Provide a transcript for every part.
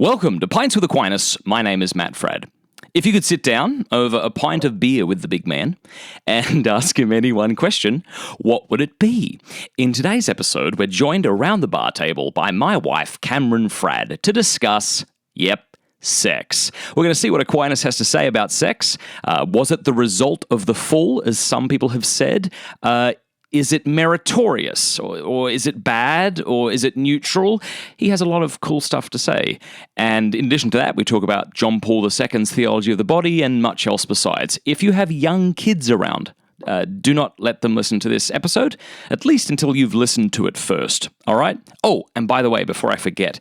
Welcome to Pints with Aquinas. My name is Matt Fradd. If you could sit down over a pint of beer with the big man and ask him any one question, what would it be? In today's episode, we're joined around the bar table by my wife, Cameron Fradd, to discuss, sex. We're going to see what Aquinas has to say about sex. Was it the result of the fall, as some people have said? Is it meritorious, or is it bad, or is it neutral? He has a lot of cool stuff to say. And in addition to that, we talk about John Paul II's Theology of the Body and much else besides. If you have young kids around, do not let them listen to this episode, at least until you've listened to it first, all right? Oh, and by the way, before I forget,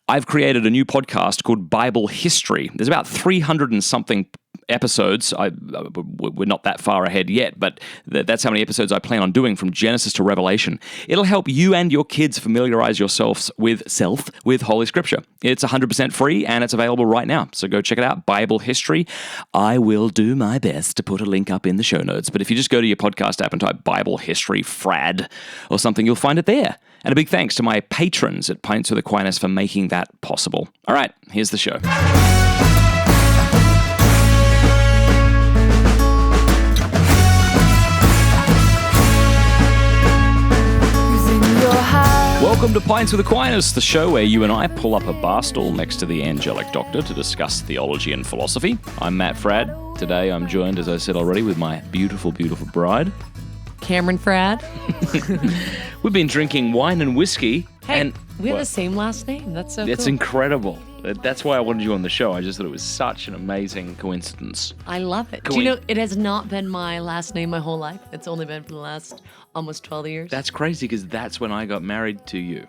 I've created a new podcast called Bible History. There's about 300 and something episodes. We're not that far ahead yet, but that's how many episodes I plan on doing from Genesis to Revelation. It'll help you and your kids familiarize yourselves with Holy Scripture. It's 100% free and it's available right now. So go check it out, Bible History. I will do my best to put a link up in the show notes, but if you just go to your podcast app and type Bible History Fradd or something, you'll find it there. And a big thanks to my patrons at Pints with Aquinas for making that possible. All right, here's the show. Welcome to Pints with Aquinas, the show where you and I pull up a bar stool next to the angelic doctor to discuss theology and philosophy. I'm Matt Fradd. Today I'm joined, as I said already, with my beautiful, beautiful bride, Cameron Fradd. We've been drinking wine and whiskey. Hey, and we have the same last name. That's so It's cool. incredible. That's why I wanted you on the show. I just thought it was such an amazing coincidence. I love it. Do you know, it has not been my last name my whole life. It's only been for the last almost 12 years. That's crazy because that's when I got married to you.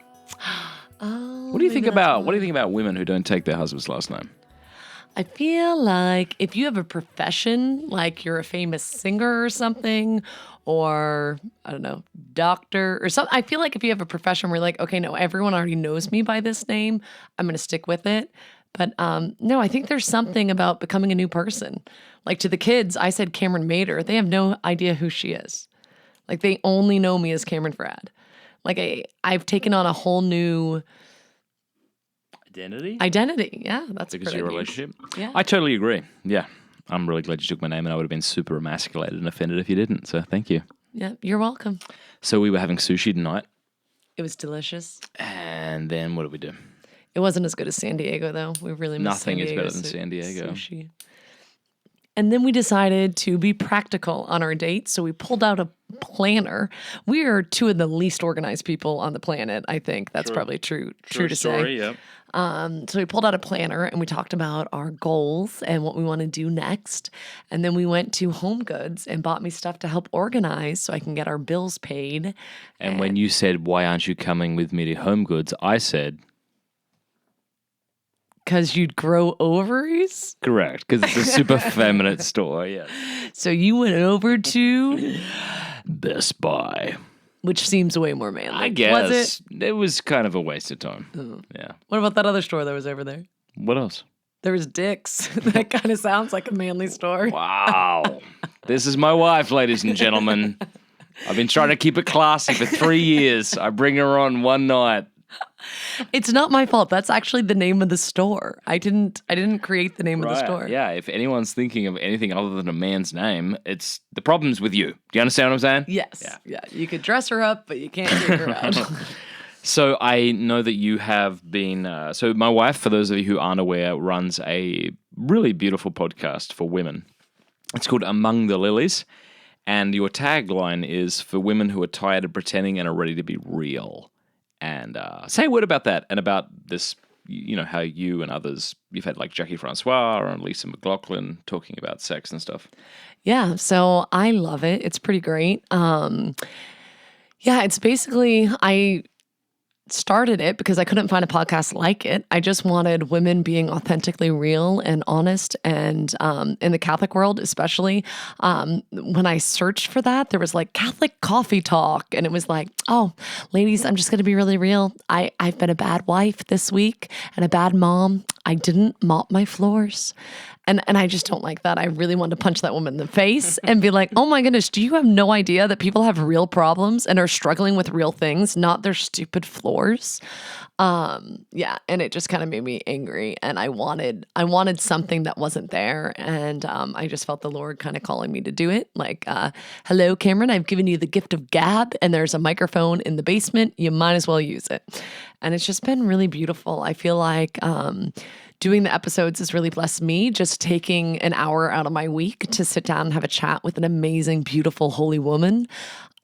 Oh, What do you think about women who don't take their husband's last name? I feel like if you have a profession, like you're a famous singer or something, or, I don't know, doctor or something, I feel like if you have a profession where you're like, okay, no, everyone already knows me by this name, I'm going to stick with it. But no, I think there's something about becoming a new person. Like to the kids, I said Cameron Mater. They have no idea who she is. Like they only know me as Cameron Fradd. Like I've taken on a whole new Identity, yeah. That's because of your relationship? Yeah. I totally agree. Yeah. I'm really glad you took my name, and I would have been super emasculated and offended if you didn't, so thank you. Yeah, you're welcome. So we were having sushi tonight. It was delicious. And then what did we do? It wasn't as good as San Diego, though. We really missed Nothing San is Diego better than San Diego. Sushi. And then we decided to be practical on our date, so we pulled out a planner. We are two of the least organized people on the planet, I think. That's probably true to story, say. Yep. So we pulled out a planner and we talked about our goals and what we want to do next. And then we went to Home Goods and bought me stuff to help organize so I can get our bills paid. And when you said, why aren't you coming with me to Home Goods, I said... Because you'd grow ovaries? Correct, because it's a super feminine store, yes. So you went over to... Best Buy. Which seems way more manly. I guess. Was it was kind of a waste of time. Oh. Yeah. What about that other store that was over there? What else? There was Dick's. That kind of sounds like a manly store. Wow. This is my wife, ladies and gentlemen. I've been trying to keep it classy for 3 years. I bring her on one night. It's not my fault. That's actually the name of the store. I didn't create the name of the store. Yeah, if anyone's thinking of anything other than a man's name, it's the problem's with you. Do you understand what I'm saying? Yes. Yeah. You could dress her up, but you can't take her out. So I know that you have been... so my wife, for those of you who aren't aware, runs a really beautiful podcast for women. It's called Among the Lilies. And your tagline is for women who are tired of pretending and are ready to be real. And say a word about that and about this, you know, how you and others, you've had like Jackie Francois or Lisa McLaughlin talking about sex and stuff. Yeah, so I love it. It's pretty great. It's basically, I started it because I couldn't find a podcast like it. I just wanted women being authentically real and honest, and in the Catholic world especially, when I searched for that, there was like Catholic coffee talk, and it was like, oh, ladies, I'm just going to be really real. I've been a bad wife this week and a bad mom. I didn't mop my floors. And I just don't like that. I really wanted to punch that woman in the face and be like, oh my goodness, do you have no idea that people have real problems and are struggling with real things, not their stupid floors? Yeah, and it just kind of made me angry, and I wanted something that wasn't there, and I just felt the Lord kind of calling me to do it. Like, hello, Cameron, I've given you the gift of gab, and there's a microphone in the basement. You might as well use it. And it's just been really beautiful. I feel like doing the episodes has really blessed me, just taking an hour out of my week to sit down and have a chat with an amazing, beautiful, holy woman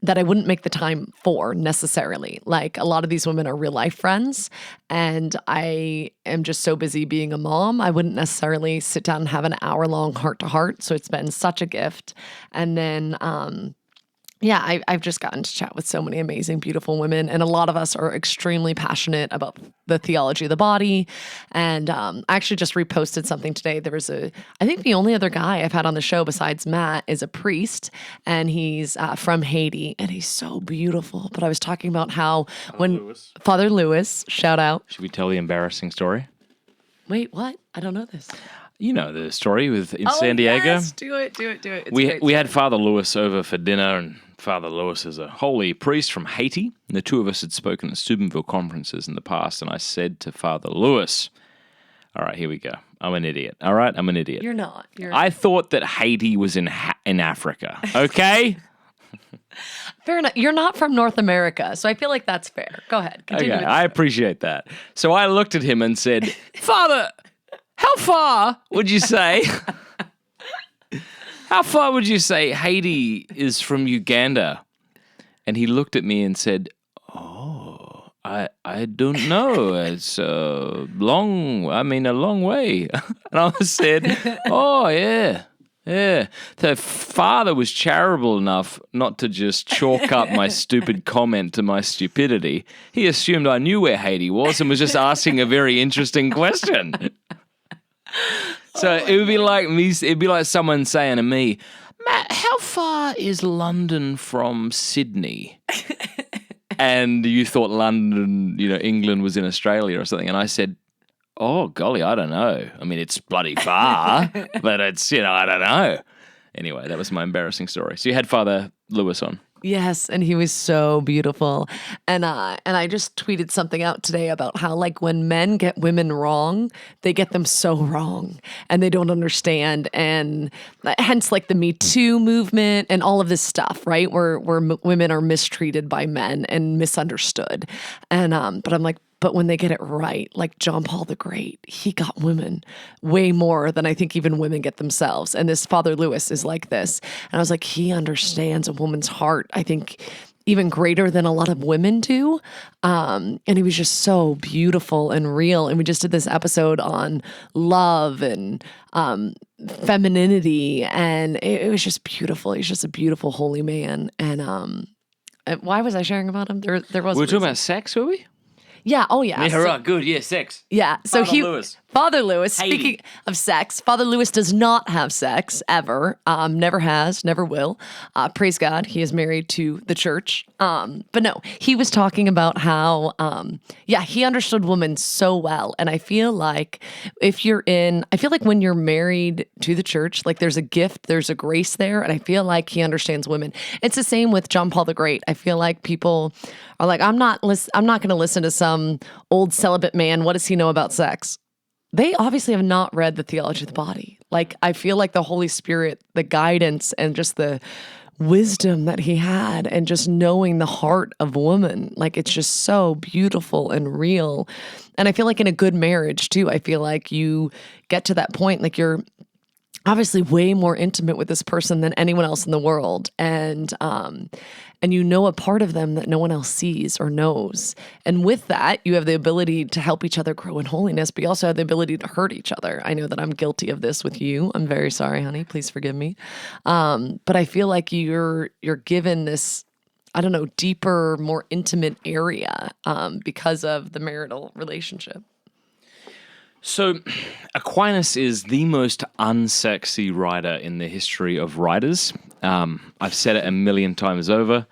that I wouldn't make the time for necessarily. Like, a lot of these women are real life friends, and I am just so busy being a mom. I wouldn't necessarily sit down and have an hour-long heart-to-heart. So it's been such a gift. And then yeah, I've just gotten to chat with so many amazing, beautiful women. And a lot of us are extremely passionate about the theology of the body. And I actually just reposted something today. There was I think the only other guy I've had on the show besides Matt is a priest, and he's from Haiti, and he's so beautiful. But I was talking about how Father Lewis, shout out. Should we tell the embarrassing story? Wait, what? I don't know this. You know the story in San Diego? Yes, do it. It's We had Father Lewis over for dinner, and Father Lewis is a holy priest from Haiti. And the two of us had spoken at Steubenville conferences in the past, and I said to Father Lewis, all right, here we go. I'm an idiot. All right, I'm an idiot. You're not. I thought that Haiti was in Africa, okay? Fair enough. You're not from North America, so I feel like that's fair. Go ahead. Continue. Okay, I appreciate that. So I looked at him and said, Father, how far would you say... How far would you say Haiti is from Uganda? And he looked at me and said, oh, I don't know. It's a long way. And I said, oh, yeah. The father was charitable enough not to just chalk up my stupid comment to my stupidity. He assumed I knew where Haiti was and was just asking a very interesting question. So it would be like me. It'd be like someone saying to me, Matt, how far is London from Sydney? And you thought London, England was in Australia or something. And I said, oh, golly, I don't know. I mean, it's bloody far, but it's, I don't know. Anyway, that was my embarrassing story. So you had Father Lewis on. Yes, and he was so beautiful. And I just tweeted something out today about how, like, when men get women wrong, they get them so wrong and they don't understand. And hence, like, the Me Too movement and all of this stuff, right? Where women are mistreated by men and misunderstood. And but I'm like, but when they get it right, like John Paul the Great, he got women way more than I think even women get themselves. And this Father Lewis is like this. And I was like, he understands a woman's heart, I think, even greater than a lot of women do. And he was just so beautiful and real. And we just did this episode on love and femininity. And it was just beautiful. He's just a beautiful, holy man. And why was I sharing about him? There was. We were talking about sex, were we? Yeah. Oh, yeah. Yeah, right. Good. Yeah, sex. Yeah. So Father Lewis, Haiti. speaking of sex, Father Lewis does not have sex ever. Never has, never will. Praise God. He is married to the church. But no, he was talking about how, he understood women so well. And I feel like when you're married to the church, like there's a gift, there's a grace there. And I feel like he understands women. It's the same with John Paul the Great. I feel like people are like, I'm not going to listen to some old celibate man. What does he know about sex? They obviously have not read the Theology of the Body. Like, I feel like the Holy Spirit, the guidance and just the wisdom that he had and just knowing the heart of woman, like, it's just so beautiful and real. And I feel like in a good marriage too, I feel like you get to that point, like you're obviously way more intimate with this person than anyone else in the world. And you know a part of them that no one else sees or knows. And with that, you have the ability to help each other grow in holiness, but you also have the ability to hurt each other. I know that I'm guilty of this with you. I'm very sorry, honey. Please forgive me. But I feel like you're given this, I don't know, deeper, more intimate area because of the marital relationship. So, Aquinas is the most unsexy writer in the history of writers. I've said it a million times over.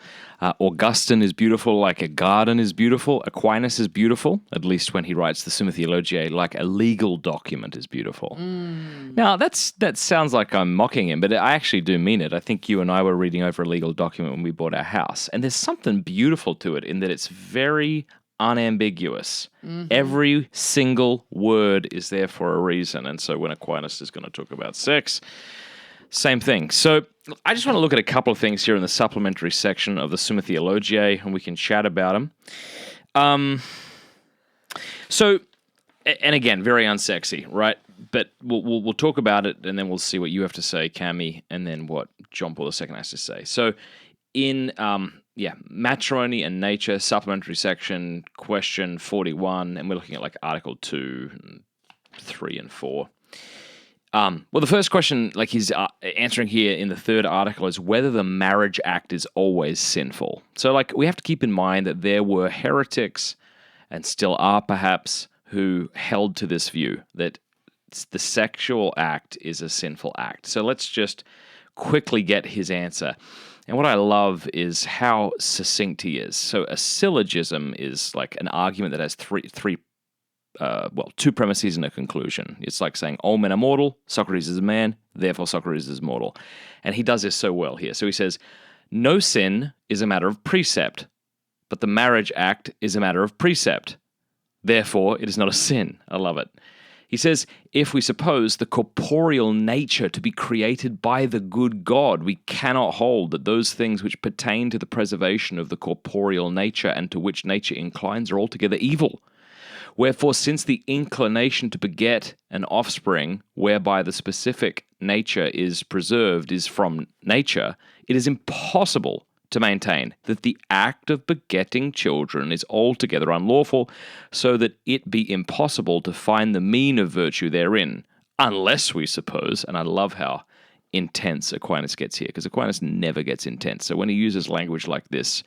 Augustine is beautiful like a garden is beautiful. Aquinas is beautiful, at least when he writes the Summa Theologiae, like a legal document is beautiful. Now, that sounds like I'm mocking him, but I actually do mean it. I think you and I were reading over a legal document when we bought our house, and there's something beautiful to it in that it's very unambiguous. Every single word is there for a reason, and so when Aquinas is going to talk about sex, same thing. So I just want to look at a couple of things here in the supplementary section of the Summa Theologiae, and we can chat about them. So, and again, very unsexy, right? But we'll talk about it, and then we'll see what you have to say, Cammy, and then what John Paul II has to say. So in, matrimony and nature, supplementary section, question 41, and we're looking at like Article 2, and 3, and 4. Well, the first question, like he's answering here in the third article, is whether the marriage act is always sinful. So, like, we have to keep in mind that there were heretics, and still are perhaps, who held to this view that the sexual act is a sinful act. So let's just quickly get his answer. And what I love is how succinct he is. So a syllogism is like an argument that has two premises and a conclusion. It's like saying all men are mortal, Socrates is a man, therefore Socrates is mortal. And he does this so well here. So he says, no sin is a matter of precept, but the marriage act is a matter of precept. Therefore, it is not a sin. I love it. He says, if we suppose the corporeal nature to be created by the good God, we cannot hold that those things which pertain to the preservation of the corporeal nature and to which nature inclines are altogether evil. Wherefore, since the inclination to beget an offspring, whereby the specific nature is preserved, is from nature, it is impossible to maintain that the act of begetting children is altogether unlawful, so that it be impossible to find the mean of virtue therein, unless we suppose, and I love how intense Aquinas gets here, because Aquinas never gets intense. So when he uses language like this,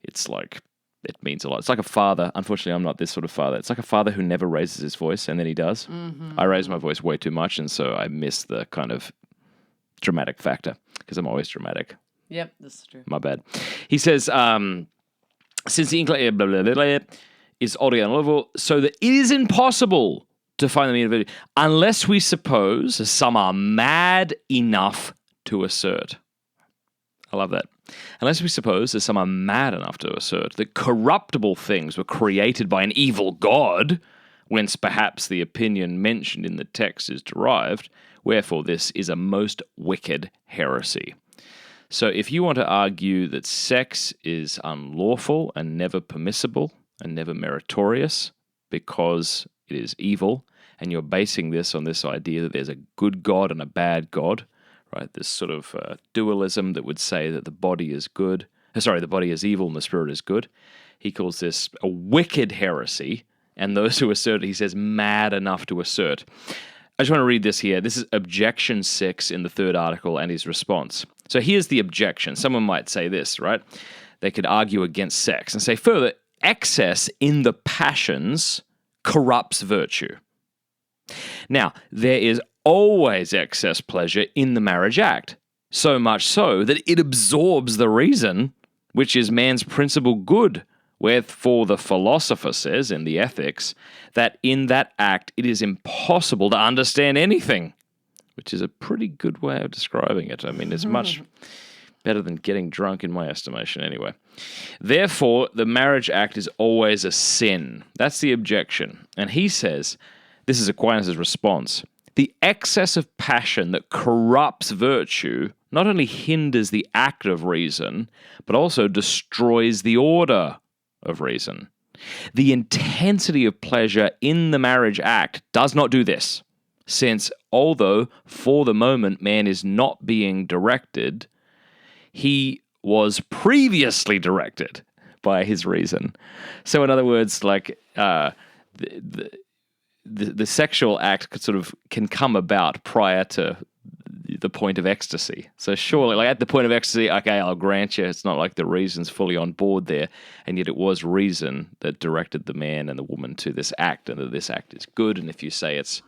it's like, it means a lot. It's like a father. Unfortunately, I'm not this sort of father. It's like a father who never raises his voice, and then he does. I raise my voice way too much, and so I miss the kind of dramatic factor, because I'm always dramatic. Yep, this is true. My bad. He says, since the inclination is altogether unlawful, so that it is impossible to find the meaning of it, unless we suppose some are mad enough to assert. I love that. Unless we suppose that some are mad enough to assert that corruptible things were created by an evil God, whence perhaps the opinion mentioned in the text is derived, wherefore this is a most wicked heresy. So if you want to argue that sex is unlawful and never permissible and never meritorious because it is evil, and you're basing this on this idea that there's a good God and a bad God, right? This sort of dualism that would say that the body is good, the body is evil and the spirit is good. He calls this a wicked heresy, and those who assert it, he says, mad enough to assert. I just want to read this here. This is objection 6 in the third article and his response. So here's the objection. Someone might say this, right? They could argue against sex and say, further, excess in the passions corrupts virtue. Now, there is always excess pleasure in the marriage act, so much so that it absorbs the reason, which is man's principal good, wherefore the philosopher says in the Ethics that in that act it is impossible to understand anything, which is a pretty good way of describing it. I mean, it's much better than getting drunk in my estimation anyway. Therefore, the marriage act is always a sin. That's the objection. And he says, this is Aquinas' response, the excess of passion that corrupts virtue not only hinders the act of reason, but also destroys the order of reason. The intensity of pleasure in the marriage act does not do this, since although for the moment man is not being directed, he was previously directed by his reason. So in other words, like the sexual act can come about prior to the point of ecstasy. So surely, like at the point of ecstasy, okay, I'll grant you, it's not like the reason's fully on board there, and yet it was reason that directed the man and the woman to this act, and that this act is good, and if you say it's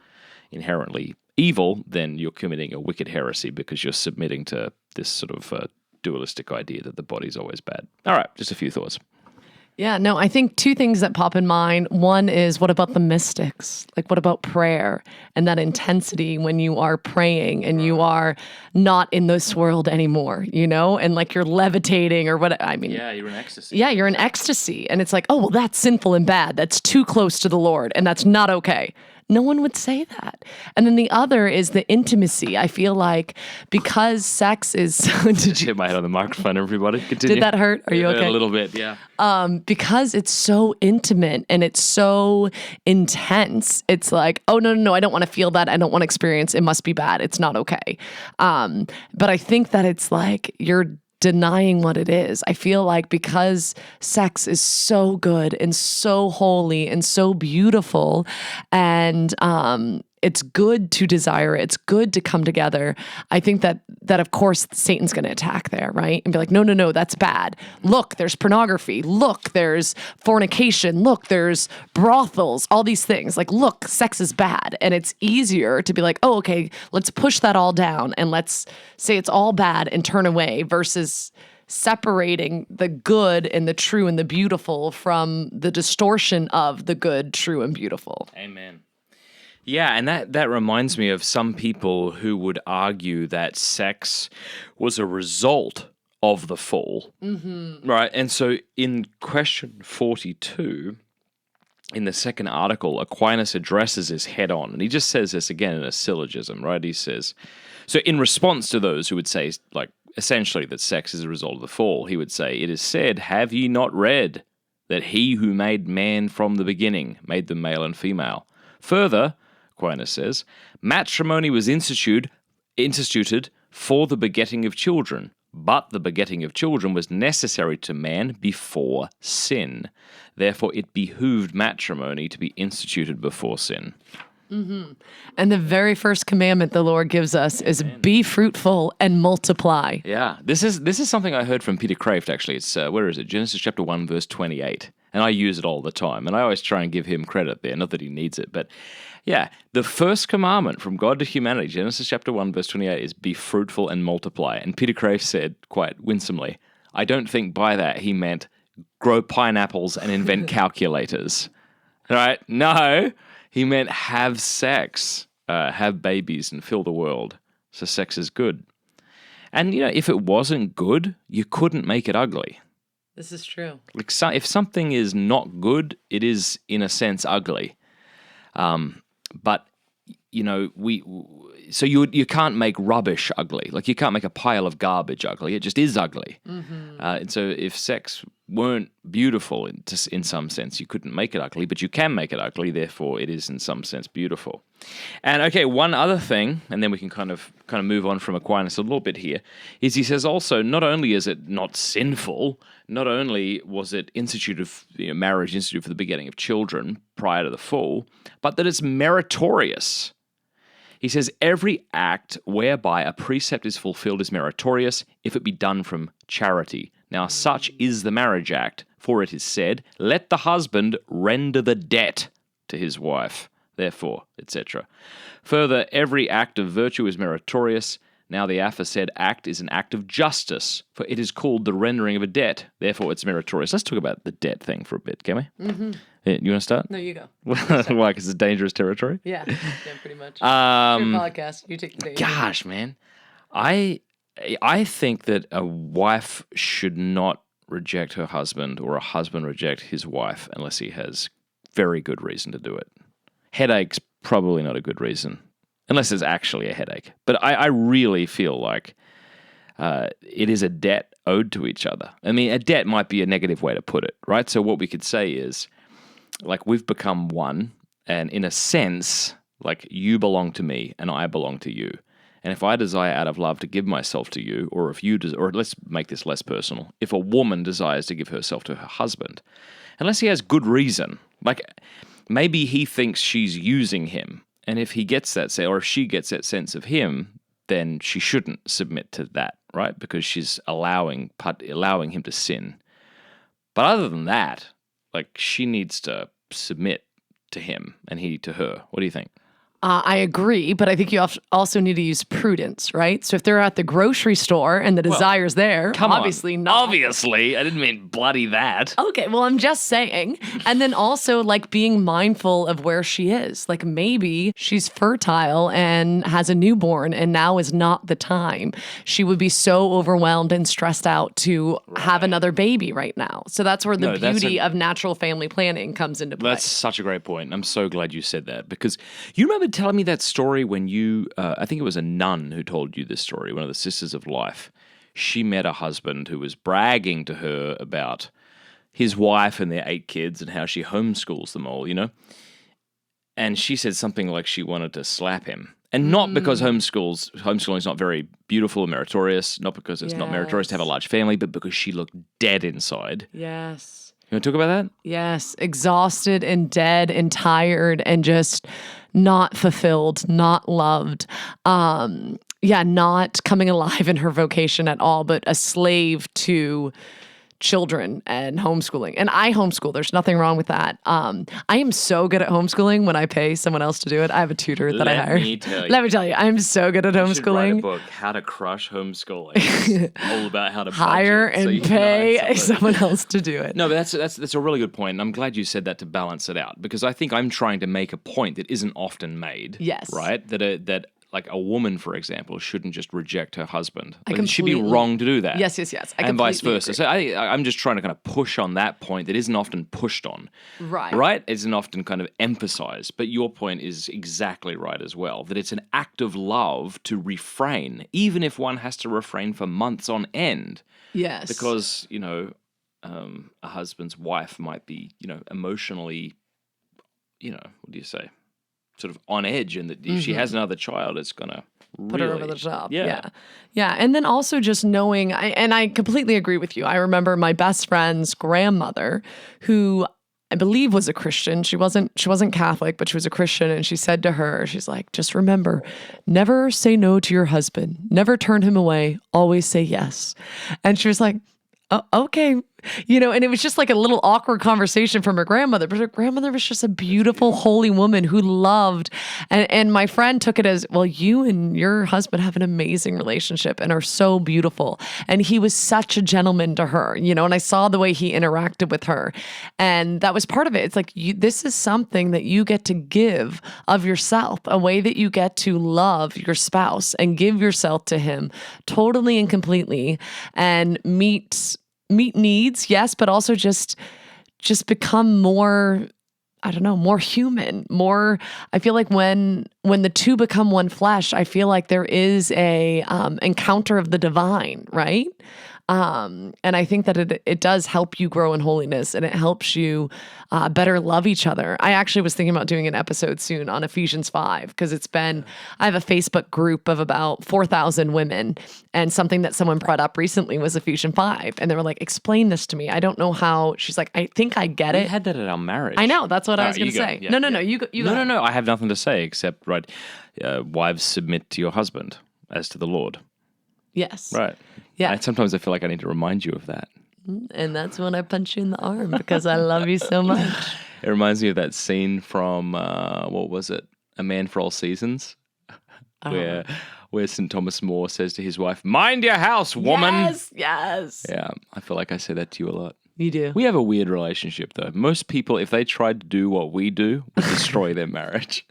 inherently evil, then you're committing a wicked heresy because you're submitting to this sort of dualistic idea that the body's always bad. All right, just a few thoughts. Yeah, no, I think two things that pop in mind. One is, what about the mystics? Like, what about prayer and that intensity when you are praying and you are not in this world anymore, and like you're levitating or what? I mean, Yeah, you're in ecstasy. Yeah, you're in ecstasy. And it's like, oh, well, that's sinful and bad. That's too close to the Lord and that's not okay. No one would say that. And then the other is the intimacy. I feel like because sex is Just hit my head on the microphone, everybody. Continue. Did that hurt? Are you okay? A little bit, yeah. Because it's so intimate and it's so intense, it's like, oh, no, I don't want to feel that. I don't want to experience. It must be bad. It's not okay. But I think that it's like you're denying what it is. I feel like because sex is so good and so holy and so beautiful, and it's good to desire it. It's good to come together. I think that of course Satan's going to attack there, right? And be like, no, that's bad. Look, there's pornography. Look, there's fornication. Look, there's brothels, all these things. Like, look, sex is bad. And it's easier to be like, oh, okay, let's push that all down and let's say it's all bad and turn away versus separating the good and the true and the beautiful from the distortion of the good, true, and beautiful. Amen. Yeah, and that reminds me of some people who would argue that sex was a result of the fall, right? And so in question 42, in the second article, Aquinas addresses this head on, and he just says this again in a syllogism, right? He says, so in response to those who would say, like, essentially that sex is a result of the fall, he would say, it is said, have ye not read that he who made man from the beginning made them male and female? Further, Aquinas says, matrimony was instituted for the begetting of children, but the begetting of children was necessary to man before sin. Therefore, it behooved matrimony to be instituted before sin. Mm-hmm. And the very first commandment the Lord gives us is be fruitful and multiply. Yeah, this is something I heard from Peter Kraft, actually. It's, where is it? Genesis chapter 1, verse 28. And I use it all the time. And I always try and give him credit there, not that he needs it. But yeah, the first commandment from God to humanity, Genesis chapter 1, verse 28, is be fruitful and multiply. And Peter Kraft said quite winsomely, I don't think by that he meant grow pineapples and invent calculators. Right? No, he meant have sex, have babies and fill the world. So sex is good. And, if it wasn't good, you couldn't make it ugly. This is true. Like, if something is not good, it is, in a sense, ugly. But, so you can't make rubbish ugly. Like, you can't make a pile of garbage ugly. It just is ugly. Mm-hmm. And so if sex weren't beautiful in some sense, you couldn't make it ugly, but you can make it ugly. Therefore, it is in some sense beautiful. And okay, one other thing, and then we can kind of move on from Aquinas a little bit here, is he says also, not only is it not sinful, not only was it marriage instituted for the begetting of children prior to the fall, but that it's meritorious. He says, every act whereby a precept is fulfilled is meritorious if it be done from charity. Now, such is the marriage act, for it is said, let the husband render the debt to his wife, therefore, etc. Further, every act of virtue is meritorious. Now the aforesaid act is an act of justice, for it is called the rendering of a debt, therefore it's meritorious. Let's talk about the debt thing for a bit, can we? Mm-hmm. You want to start? No, you go. Why? Because it's dangerous territory? Yeah, pretty much. Your podcast, you take the day. Gosh, man. I think that a wife should not reject her husband or a husband reject his wife unless he has very good reason to do it. Headache's probably not a good reason, unless there's actually a headache. But I really feel like it is a debt owed to each other. I mean, a debt might be a negative way to put it, right? So what we could say is, like, we've become one, and in a sense, like, you belong to me and I belong to you. And if I desire out of love to give myself to you, or if you or let's make this less personal, if a woman desires to give herself to her husband, unless he has good reason, like maybe he thinks she's using him, and if he gets that sense, or if she gets that sense of him, then she shouldn't submit to that, right? Because she's allowing him to sin. But other than that, like, she needs to submit to him and he to her. What do you think? I agree, but I think you also need to use prudence, right? So if they're at the grocery store and the desire's there, obviously not. Obviously. I didn't mean bloody that. Okay, well, I'm just saying. And then also, like, being mindful of where she is. Like, maybe she's fertile and has a newborn, and now is not the time. She would be so overwhelmed and stressed out to have another baby right now. So that's where the beauty of natural family planning comes into play. That's such a great point. I'm so glad you said that, because you remember telling me that story when you, I think it was a nun who told you this story, one of the Sisters of Life. She met a husband who was bragging to her about his wife and their 8 kids and how she homeschools them all, And she said something like she wanted to slap him. And not because homeschooling is not very beautiful and meritorious, not because it's not meritorious to have a large family, but because she looked dead inside. Yes. You want to talk about that? Yes. Exhausted and dead and tired and just not fulfilled, not loved. Not coming alive in her vocation at all, but a slave to children and homeschooling. And I homeschool. There's nothing wrong with that. I am so good at homeschooling when I pay someone else to do it. I have a tutor that I hire. Let me tell you, I'm so good at homeschooling. You should write a book, How to Crush Homeschooling. It's all about how to hire and pay someone else to do it. No, but that's a really good point. And I'm glad you said that to balance it out, because I think I'm trying to make a point that isn't often made. Yes. Right? That like a woman, for example, shouldn't just reject her husband. She'd be wrong to do that. Yes. And vice versa. Agree. So I'm just trying to kind of push on that point that isn't often pushed on. Right. Right? Isn't often kind of emphasized. But your point is exactly right as well, that it's an act of love to refrain, even if one has to refrain for months on end. Yes. Because, a husband's wife might be, emotionally, what do you say? Sort of on edge, and that if she has another child, it's gonna put her over the top. Yeah. And then also just knowing, and I completely agree with you. I remember my best friend's grandmother, who I believe was a Christian. She wasn't Catholic, but she was a Christian. And she said to her, she's like, just remember, never say no to your husband. Never turn him away. Always say yes. And she was like, oh, okay. And it was just like a little awkward conversation from her grandmother, but her grandmother was just a beautiful, holy woman who loved. And my friend took it as, well, you and your husband have an amazing relationship and are so beautiful. And he was such a gentleman to her, and I saw the way he interacted with her. And that was part of it. It's like, this is something that you get to give of yourself, a way that you get to love your spouse and give yourself to him totally and completely, and meet needs, yes, but also just become more, more human, more. I feel like when the two become one flesh, I feel like there is a encounter of the divine, right? And I think that it does help you grow in holiness, and it helps you better love each other. I actually was thinking about doing an episode soon on Ephesians 5, because I have a Facebook group of about 4,000 women, and something that someone brought up recently was Ephesians 5. And they were like, explain this to me. I don't know how. She's like, I think I get it. We had that at our marriage. I know. That's what I was going to say. Yeah, no. You go. No. I have nothing to say except, right, wives, submit to your husband as to the Lord. Yes. Right. Yeah. Sometimes I feel like I need to remind you of that. And that's when I punch you in the arm, because I love you so much. It reminds me of that scene from, what was it? A Man for All Seasons? Where St. Thomas More says to his wife, mind your house, woman. Yes. Yeah, I feel like I say that to you a lot. You do. We have a weird relationship, though. Most people, if they tried to do what we do, would destroy their marriage.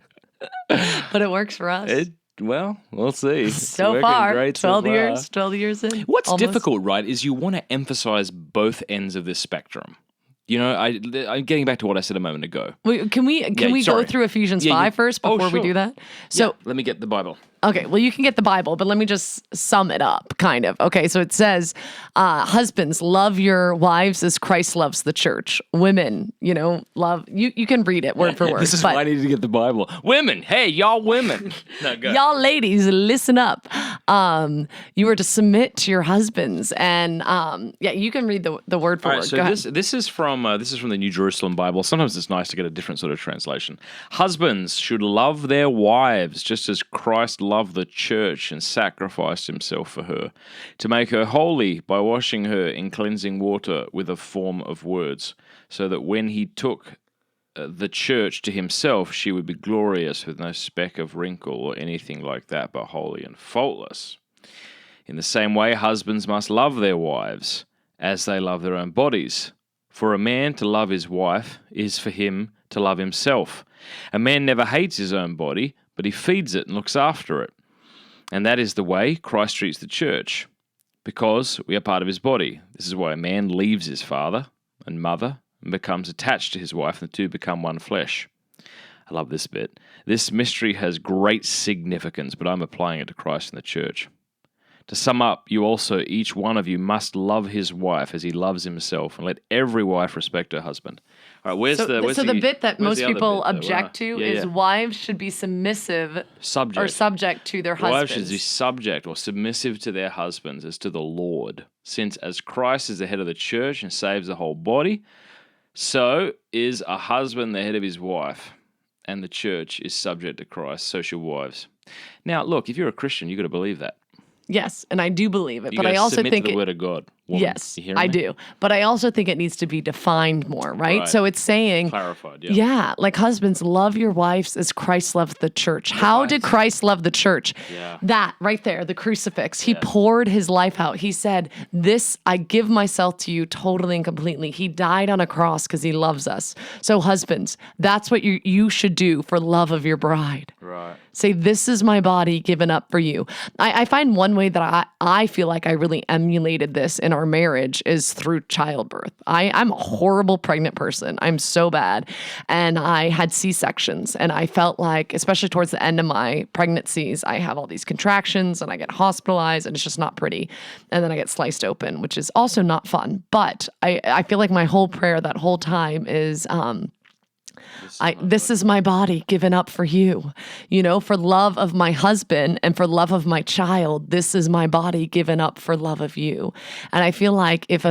But it works for us. Well, we'll see. So far, 12 years in. What's almost. difficult, right, is you want to emphasize both ends of this spectrum. I'm getting back to what I said a moment ago. Wait, can we go through Ephesians 5 first before we do that? So let me get the Bible. Okay, well, you can get the Bible, but let me just sum it up, kind of. Okay, so it says, husbands, love your wives as Christ loves the church. Women, love, you can read it word for word. This is why I needed to get the Bible. Women, hey, y'all women. No, go. Y'all ladies, listen up. You are to submit to your husbands. And you can read the word for word. So this is from the New Jerusalem Bible. Sometimes it's nice to get a different sort of translation. Husbands should love their wives just as Christ loved the church and sacrificed himself for her, to make her holy by washing her in cleansing water with a form of words, so that when he took the church to himself, she would be glorious with no speck of wrinkle or anything like that, but holy and faultless. In the same way, husbands must love their wives as they love their own bodies. For a man to love his wife is for him to love himself. A man never hates his own body, but he feeds it and looks after it. And that is the way Christ treats the church, because we are part of his body. This is why a man leaves his father and mother and becomes attached to his wife, and the two become one flesh. I love this bit. This mystery has great significance, but I'm applying it to Christ and the church. To sum up, you also, each one of you, must love his wife as he loves himself, and let every wife respect her husband. All right, where's the bit that most people object to is yeah. wives should be submissive or subject to their husbands. Wives should be subject or submissive to their husbands as to the Lord, since as Christ is the head of the church and saves the whole body, so is a husband the head of his wife, and the church is subject to Christ, so should wives. Now, look, if you're a Christian, you've got to believe that. Yes, and I do believe it, You but I gotta also submit think to the word of God. Woman. Yes, You hearing I me? do. But I also think it needs to be defined more, right? Right. So it's saying, Clarified, yeah. yeah, like husbands, love your wives as Christ loved the church. How did Christ love the church? Yeah. That right there, the crucifix. He poured his life out. He said, this, I give myself to you totally and completely. He died on a cross because he loves us. So husbands, that's what you should do for love of your bride. Right. Say, this is my body given up for you. I find one way that I feel like I really emulated this in our marriage is through childbirth. I'm a horrible pregnant person. I'm so bad. And I had C-sections. And I felt like, especially towards the end of my pregnancies, I have all these contractions and I get hospitalized and it's just not pretty. And then I get sliced open, which is also not fun. But I feel like my whole prayer that whole time is, this is my body given up for you, for love of my husband and for love of my child. This is my body given up for love of you. And I feel like if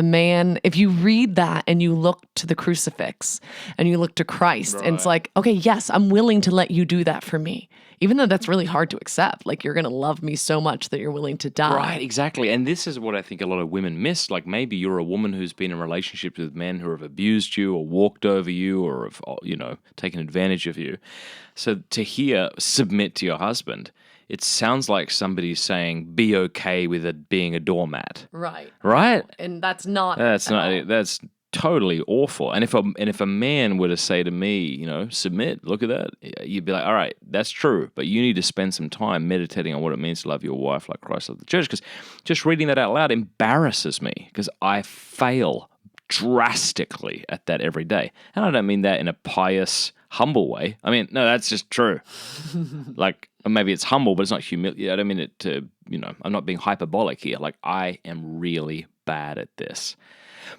you read that and you look to the crucifix and you look to Christ, and it's like, okay, yes, I'm willing to let you do that for me. Even though that's really hard to accept, like you're going to love me so much that you're willing to die. Right, exactly. And this is what I think a lot of women miss. Like maybe you're a woman who's been in relationships with men who have abused you or walked over you or have, taken advantage of you. So to hear submit to your husband, it sounds like somebody's saying be okay with it being a doormat. Right. Right? And that's not. That's totally awful. And if a man were to say to me, submit, look at that, you'd be like, all right, that's true, but you need to spend some time meditating on what it means to love your wife like Christ loved the church, because just reading that out loud embarrasses me, because I fail drastically at that every day. And I don't mean that in a pious, humble way. I mean, no, that's just true. Like, maybe it's humble, but it's not humiliating. I don't mean it to, I'm not being hyperbolic here. Like, I am really bad at this.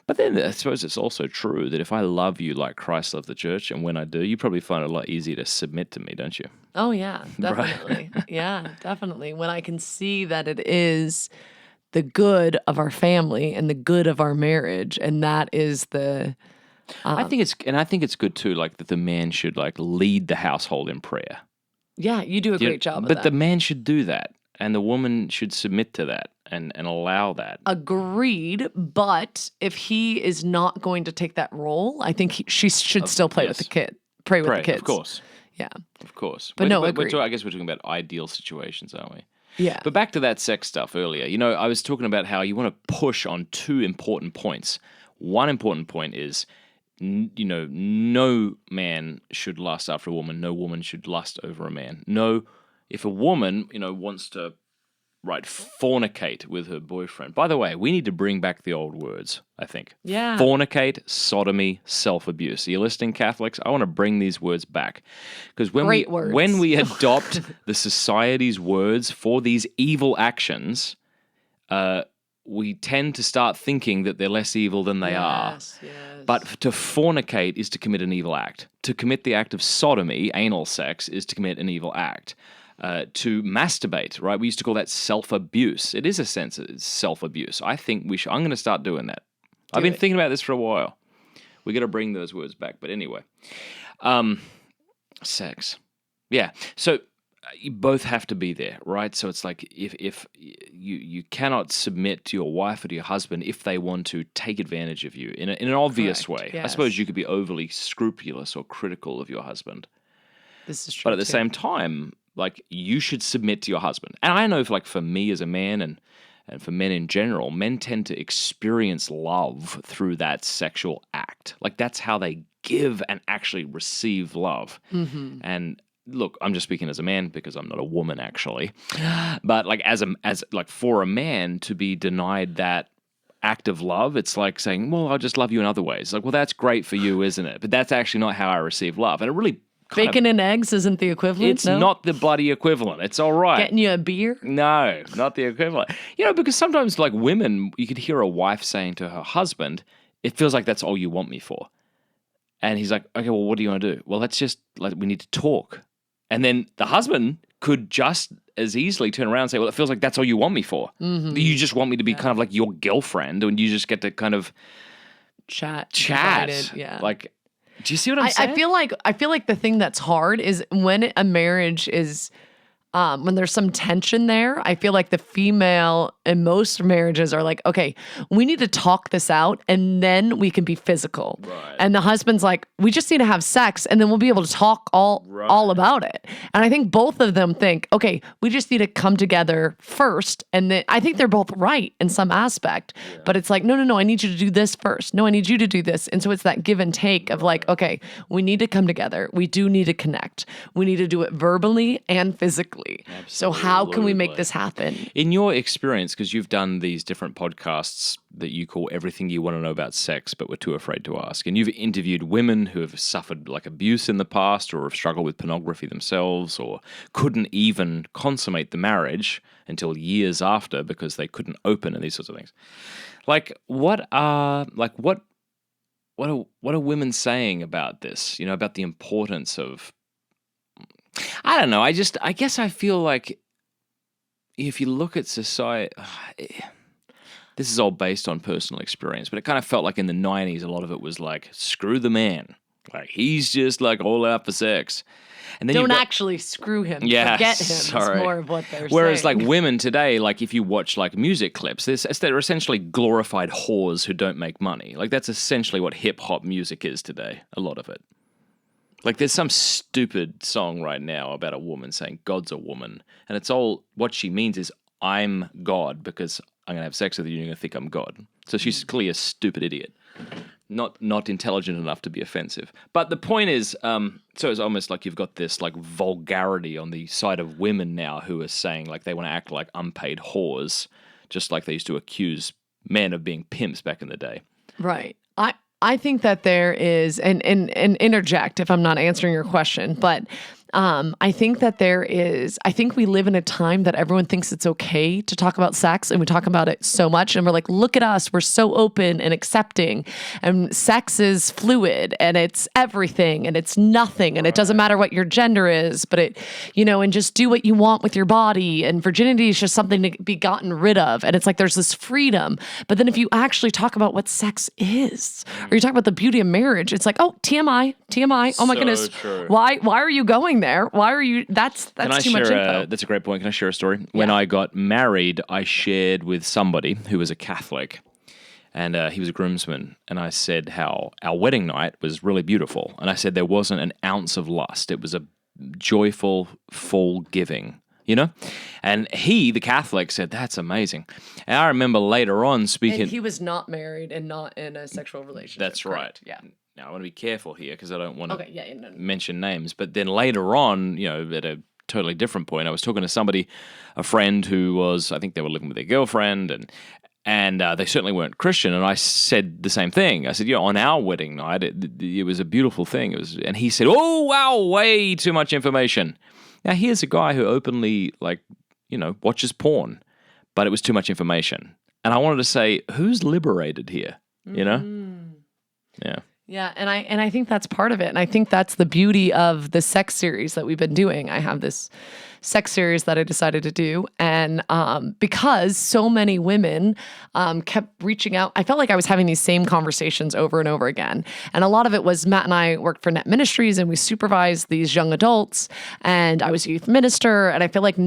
But then I suppose it's also true that if I love you like Christ loved the church, and when I do, you probably find it a lot easier to submit to me, don't you? Oh, yeah, definitely. Yeah, definitely. When I can see that it is the good of our family and the good of our marriage, and that is the... I think it's good too, like that the man should like lead the household in prayer. Yeah, you do a great job of that. But the man should do that, and the woman should submit to that. And allow that. Agreed, but if he is not going to take that role, I think she should still play with the kid, pray with the kids. Of course. Yeah. Of course. But agreed. I guess we're talking about ideal situations, aren't we? Yeah. But back to that sex stuff earlier. I was talking about how you want to push on two important points. One important point is, no man should lust after a woman. No woman should lust over a man. No, if a woman, wants to fornicate with her boyfriend. By the way, we need to bring back the old words, I think. Yeah. Fornicate, sodomy, self-abuse. Are you listening, Catholics? I want to bring these words back. Because when we adopt the society's words for these evil actions, we tend to start thinking that they're less evil than they are. Yes. But to fornicate is to commit an evil act. To commit the act of sodomy, anal sex, is to commit an evil act. To masturbate, right? We used to call that self-abuse. It is a sense of self-abuse. I think I'm going to start doing that. I've been thinking about this for a while. We got to bring those words back. But anyway, sex. Yeah. So you both have to be there, right? So it's like if you cannot submit to your wife or to your husband if they want to take advantage of you in an obvious Correct, way. I yes. suppose you could be overly scrupulous or critical of your husband. This is true. But at the too. same time, like, you should submit to your husband. And I know, for me as a man and for men in general, men tend to experience love through that sexual act. Like, that's how they give and actually receive love. Mm-hmm. And look, I'm just speaking as a man because I'm not a woman, actually. But like, as for a man to be denied that act of love, it's like saying, well, I'll just love you in other ways. Like, well, that's great for you, isn't it? But that's actually not how I receive love. And it really Bacon and eggs isn't the equivalent. It's no? not the bloody equivalent. It's all right. Getting you a beer. No, not the equivalent. Because sometimes, like, women, you could hear a wife saying to her husband, it feels like that's all you want me for. And he's like, okay, well, what do you want to do? Well, we need to talk. And then the husband could just as easily turn around and say, well, it feels like that's all you want me for. Mm-hmm. You just want me to be kind of like your girlfriend, and you just get to kind of chat. Divided. Yeah. Like, do you see what I'm saying? I feel like the thing that's hard is when a marriage is when there's some tension there. I feel like the female in most marriages are like, okay, we need to talk this out and then we can be physical. Right. And the husband's like, we just need to have sex and then we'll be able to talk all about it. And I think both of them think, okay, we just need to come together first. And then I think they're both right in some aspect, but it's like, no, I need you to do this first. No, I need you to do this. And so it's that give and take of like, okay, we need to come together. We do need to connect. We need to do it verbally and physically. Absolutely. So how can we make this happen? In your experience, because you've done these different podcasts that you call Everything You Want to Know About Sex, but we're too afraid to ask, and you've interviewed women who have suffered like abuse in the past or have struggled with pornography themselves or couldn't even consummate the marriage until years after because they couldn't open and these sorts of things. Like, what are women saying about this? About the importance of, I don't know. I guess I feel like if you look at society, this is all based on personal experience, but it kind of felt like in the 90s, a lot of it was like, screw the man. Like, he's just like all out for sex. And then don't actually screw him. Yeah, forget him. sorry. Is more of what they're Whereas saying. like women today, like if you watch like music clips, they're essentially glorified whores who don't make money. Like that's essentially what hip hop music is today, a lot of it. Like there's some stupid song right now about a woman saying God's a woman. And it's all, what she means is I'm God because I'm going to have sex with you and you're going to think I'm God. So she's clearly a stupid idiot. Not intelligent enough to be offensive. But the point is, so it's almost like you've got this like vulgarity on the side of women now who are saying like they want to act like unpaid whores, just like they used to accuse men of being pimps back in the day. Right. I think that there is, and interject if I'm not answering your question, but I think that I think we live in a time that everyone thinks it's okay to talk about sex and we talk about it so much and we're like, look at us, we're so open and accepting and sex is fluid and it's everything and it's nothing and it doesn't matter what your gender is, but it, and just do what you want with your body and virginity is just something to be gotten rid of. And it's like, there's this freedom. But then if you actually talk about what sex is, or you talk about the beauty of marriage, it's like, oh, TMI. Oh my goodness. True. Why are you going there? Why are you? That's too much info. That's a great point. Can I share a story? When I got married, I shared with somebody who was a Catholic, and he was a groomsman, and I said how our wedding night was really beautiful, and I said there wasn't an ounce of lust. It was a joyful, full giving, And he, the Catholic, said, that's amazing. And I remember later on speaking... And he was not married and not in a sexual relationship. That's correct? right. Yeah. Now, I want to be careful here because I don't want to no. mention names. But then later on, at a totally different point, I was talking to somebody, a friend who was, I think they were living with their girlfriend, and they certainly weren't Christian. And I said the same thing. I said, on our wedding night, it was a beautiful thing. And he said, oh, wow, way too much information. Now, here's a guy who openly, watches porn, but it was too much information. And I wanted to say, who's liberated here? Yeah. Yeah, and I think that's part of it. And I think that's the beauty of the sex series that we've been doing. I have this sex series that I decided to do. And because so many women kept reaching out, I felt like I was having these same conversations over and over again. And a lot of it was Matt and I worked for Net Ministries and we supervised these young adults, and I was a youth minister. And I feel like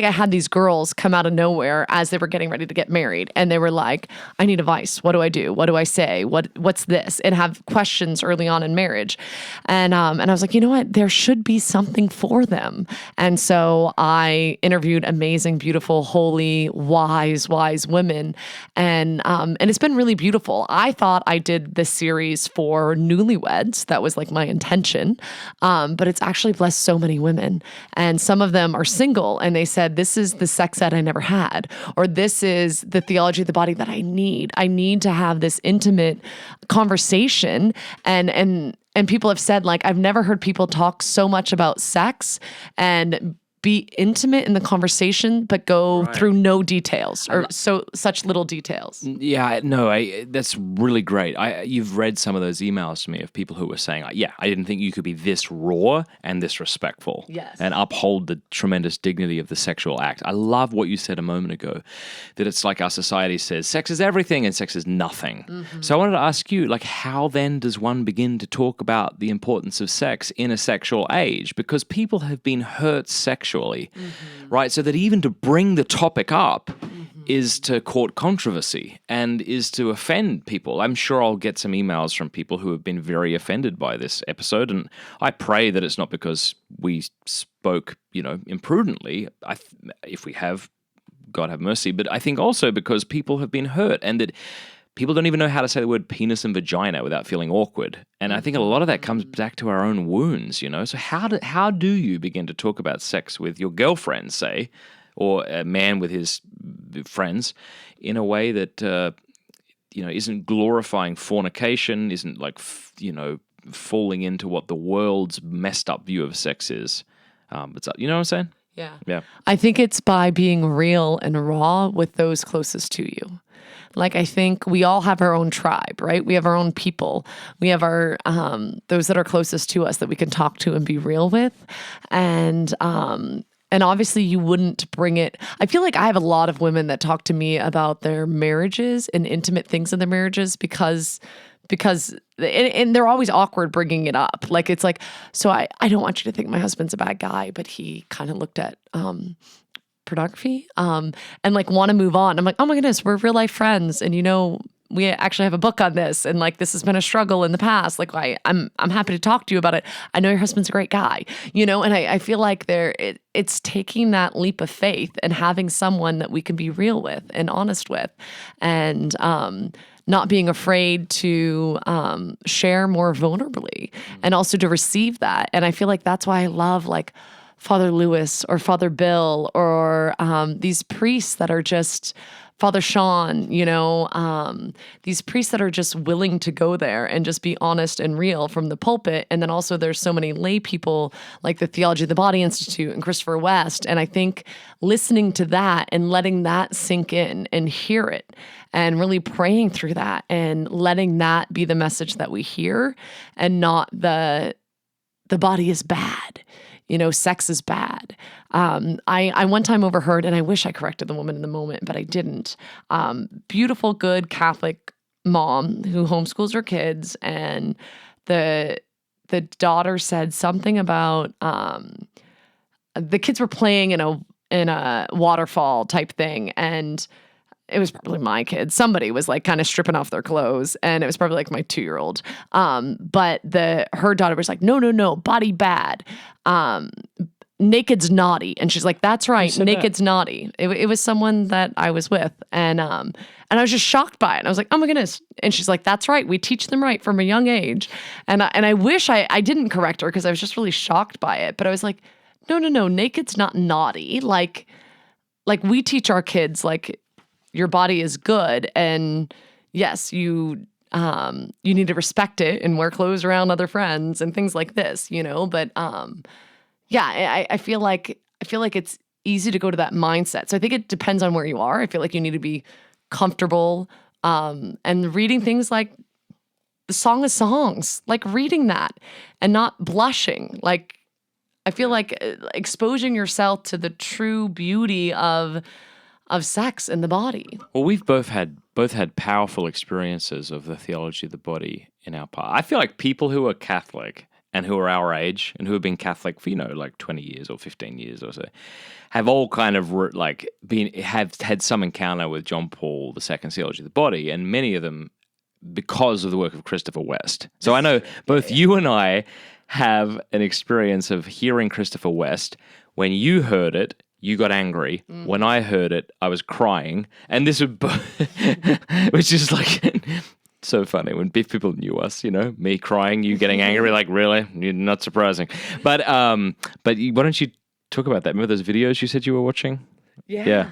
I had these girls come out of nowhere as they were getting ready to get married. And they were like, I need advice. What do I do? What do I say? What's this? And have questions early on in marriage. And I was like, you know what? There should be something for them. And so I interviewed amazing, beautiful, holy, wise women. And it's been really beautiful. I thought I did this series for newlyweds. That was like my intention. But it's actually blessed so many women. And some of them are single and they said, this is the sex ed I never had, or this is the theology of the body that I need. I need to have this intimate conversation. And people have said, like, I've never heard people talk so much about sex and be intimate in the conversation, but go through no details or such little details. Yeah, no, that's really great. You've read some of those emails to me of people who were saying, yeah, I didn't think you could be this raw and this respectful, and uphold the tremendous dignity of the sexual act. I love what you said a moment ago, that it's like our society says sex is everything and sex is nothing. Mm-hmm. So I wanted to ask you, like, how then does one begin to talk about the importance of sex in a sexual age? Because people have been hurt sexually. Right? So that even to bring the topic up is to court controversy and is to offend people. I'm sure I'll get some emails from people who have been very offended by this episode, and I pray that it's not because we spoke, imprudently. If we have, God have mercy, but I think also because people have been hurt and that people don't even know how to say the word penis and vagina without feeling awkward. And I think a lot of that comes back to our own wounds, So how do you begin to talk about sex with your girlfriend, say, or a man with his friends in a way that, isn't glorifying fornication, isn't like, falling into what the world's messed up view of sex is? But you know what I'm saying? Yeah. I think it's by being real and raw with those closest to you. Like, I think we all have our own tribe, right? We have our own people. We have our, those that are closest to us that we can talk to and be real with. And obviously you wouldn't bring it. I feel like I have a lot of women that talk to me about their marriages and intimate things in their marriages because and they're always awkward bringing it up. Like, it's like, so I don't want you to think my husband's a bad guy, but he kind of looked at, pornography, and like want to move on. I'm like, oh my goodness, we're real life friends. And we actually have a book on this. And like, this has been a struggle in the past. Like, I'm happy to talk to you about it. I know your husband's a great guy, and I feel like it's taking that leap of faith and having someone that we can be real with and honest with, and, not being afraid to share more vulnerably and also to receive that. And I feel like that's why I love like Father Lewis or Father Bill or these priests that are just Father Sean, these priests that are just willing to go there and just be honest and real from the pulpit. And then also there's so many lay people like the Theology of the Body Institute and Christopher West. And I think listening to that and letting that sink in and hear it and really praying through that and letting that be the message that we hear and not the body is bad. Sex is bad. I one time overheard, and I wish I corrected the woman in the moment, but I didn't. Beautiful, good Catholic mom who homeschools her kids, and the daughter said something about the kids were playing in a waterfall type thing, and it was probably my kids. Somebody was like kind of stripping off their clothes, and it was probably like my 2-year-old. But her daughter was like, no, body bad. Naked's naughty. And she's like, that's right. Naked's naughty. It was someone that I was with. And I was just shocked by it. And I was like, oh my goodness. And she's like, that's right. We teach them right from a young age. And I wish I didn't correct her because I was just really shocked by it. But I was like, no, naked's not naughty. Like we teach our kids, like, your body is good, and yes, you need to respect it and wear clothes around other friends and things like this, But I feel like it's easy to go to that mindset. So I think it depends on where you are. I feel like you need to be comfortable and reading things like the Song of Songs, like reading that and not blushing, like I feel like exposing yourself to the true beauty of sex in the body. Well, we've both had powerful experiences of the theology of the body in our part. I feel like people who are Catholic and who are our age and who have been Catholic for, like 20 years or 15 years or so, have all kind of have had some encounter with John Paul II's theology of the body, and many of them because of the work of Christopher West. So I know both you and I have an experience of hearing Christopher West. When you heard it, you got angry. When I heard it, I was crying. And this would, which is like so funny when people knew us, me crying, you getting angry, like, really? You're not surprising. But why don't you talk about that? Remember those videos you said you were watching? Yeah.